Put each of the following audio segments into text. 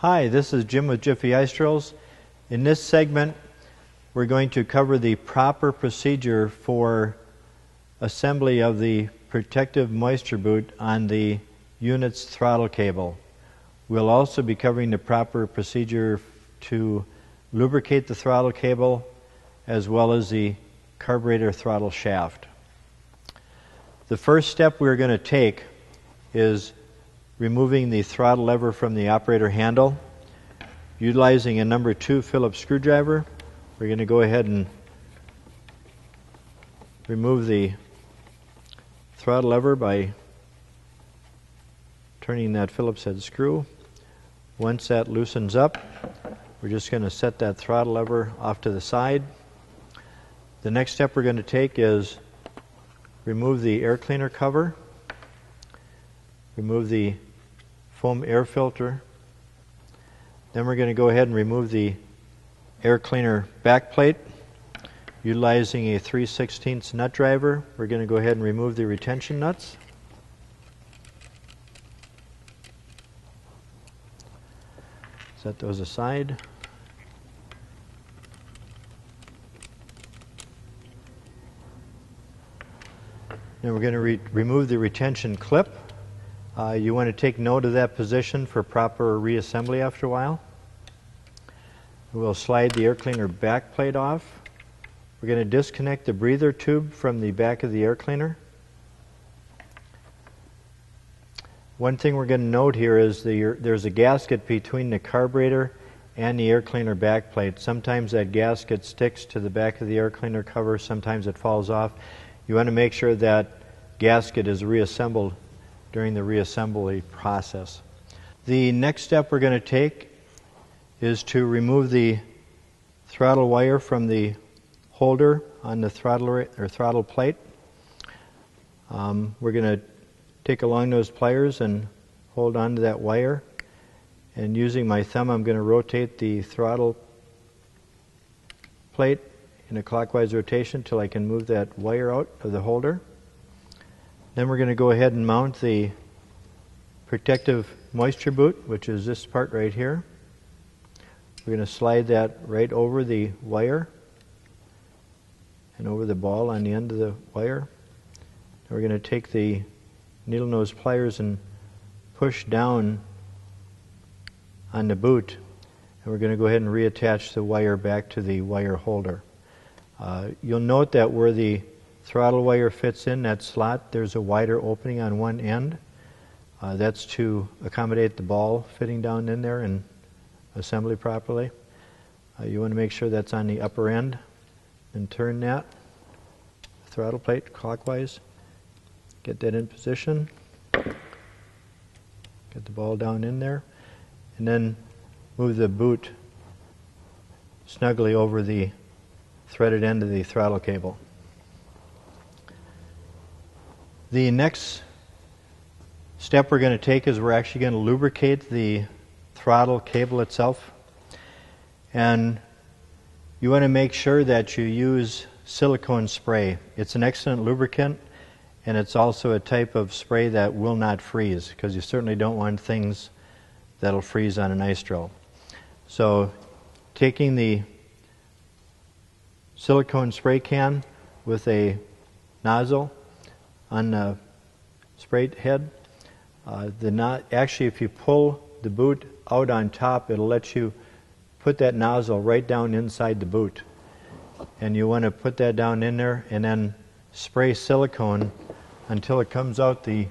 Hi, this is Jim with Jiffy Ice Drills. In this segment, we're going to cover the proper procedure for assembly of the protective moisture boot on the unit's throttle cable. We'll also be covering the proper procedure to lubricate the throttle cable as well as the carburetor throttle shaft. The first step we're going to take is removing the throttle lever from the operator handle. Utilizing a number 2 Phillips screwdriver, we're going to go ahead and remove the throttle lever by turning that Phillips head screw. Once that loosens up, we're just going to set that throttle lever off to the side. The next step we're going to take is remove the air cleaner cover, remove the foam air filter. Then we're going to go ahead and remove the air cleaner back plate. Utilizing a 3/16 nut driver, we're going to go ahead and remove the retention nuts. Set those aside. Then we're going to remove the retention clip. You want to take note of that position for proper reassembly after a while. We'll slide the air cleaner back plate off. We're going to disconnect the breather tube from the back of the air cleaner. One thing we're going to note here is there's a gasket between the carburetor and the air cleaner back plate. Sometimes that gasket sticks to the back of the air cleaner cover, sometimes it falls off. You want to make sure that gasket is reassembled during the reassembly process. The next step we're going to take is to remove the throttle wire from the holder on the throttle plate. We're going to take a long nose pliers and hold on to that wire, and using my thumb I'm going to rotate the throttle plate in a clockwise rotation until I can move that wire out of the holder. Then we're going to go ahead and mount the protective moisture boot, which is this part right here. We're going to slide that right over the wire and over the ball on the end of the wire. Then we're going to take the needle nose pliers and push down on the boot, and we're going to go ahead and reattach the wire back to the wire holder. You'll note that where the throttle wire fits in that slot, there's a wider opening on one end. That's to accommodate the ball fitting down in there and assembly properly. You want to make sure that's on the upper end and turn that throttle plate clockwise. Get that in position. Get the ball down in there, and then move the boot snugly over the threaded end of the throttle cable. The next step we're going to take is we're actually going to lubricate the throttle cable itself. And you want to make sure that you use silicone spray. It's an excellent lubricant, and it's also a type of spray that will not freeze, because you certainly don't want things that'll freeze on an ice drill. So taking the silicone spray can with a nozzle on the spray head, actually if you pull the boot out on top, it'll let you put that nozzle right down inside the boot. And you want to put that down in there and then spray silicone until it comes out the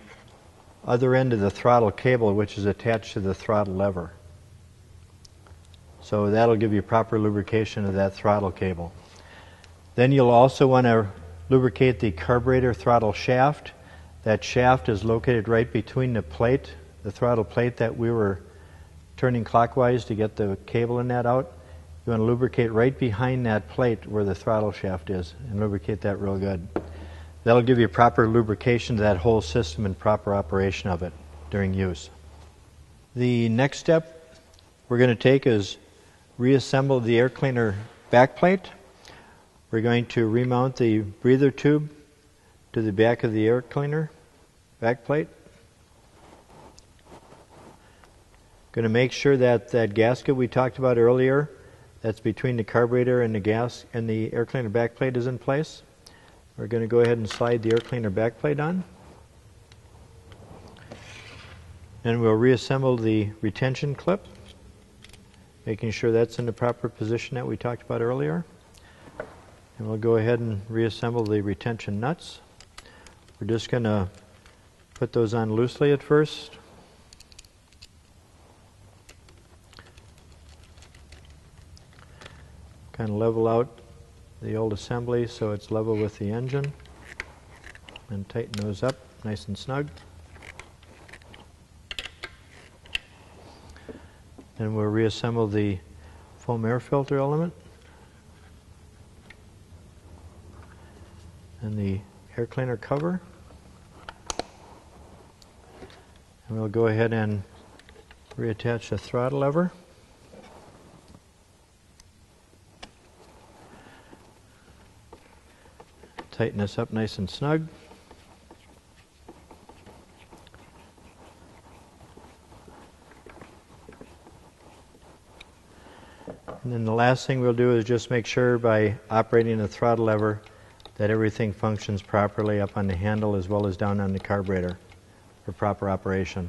other end of the throttle cable, which is attached to the throttle lever. So that'll give you proper lubrication of that throttle cable. Then you'll also want to lubricate the carburetor throttle shaft. That shaft is located right between the plate, the throttle plate that we were turning clockwise to get the cable in that out. You want to lubricate right behind that plate where the throttle shaft is, and lubricate that real good. That'll give you proper lubrication to that whole system and proper operation of it during use. The next step we're going to take is reassemble the air cleaner back plate. We're going to remount the breather tube to the back of the air cleaner back plate. Going to make sure that that gasket we talked about earlier, that's between the carburetor and the gas and the air cleaner backplate, is in place. We're going to go ahead and slide the air cleaner backplate on. And we'll reassemble the retention clip, making sure that's in the proper position that we talked about earlier. And we'll go ahead and reassemble the retention nuts. We're just going to put those on loosely at first. Kind of level out the old assembly so it's level with the engine. And tighten those up nice and snug. And we'll reassemble the foam air filter element and the air cleaner cover. And we'll go ahead and reattach the throttle lever. Tighten this up nice and snug. And then the last thing we'll do is just make sure by operating the throttle lever that everything functions properly up on the handle as well as down on the carburetor for proper operation.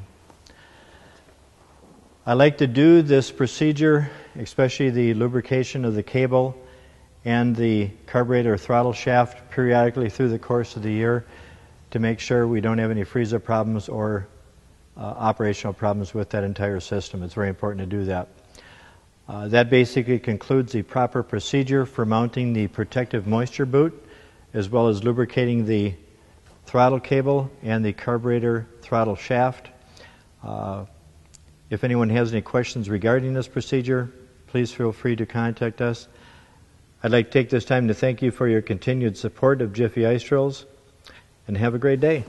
I like to do this procedure, especially the lubrication of the cable and the carburetor throttle shaft, periodically through the course of the year to make sure we don't have any freeze-up problems or operational problems with that entire system. It's very important to do that. That basically concludes the proper procedure for mounting the protective moisture boot, as well as lubricating the throttle cable and the carburetor throttle shaft. If anyone has any questions regarding this procedure, please feel free to contact us. I'd like to take this time to thank you for your continued support of Jiffy Ice Drills, and have a great day.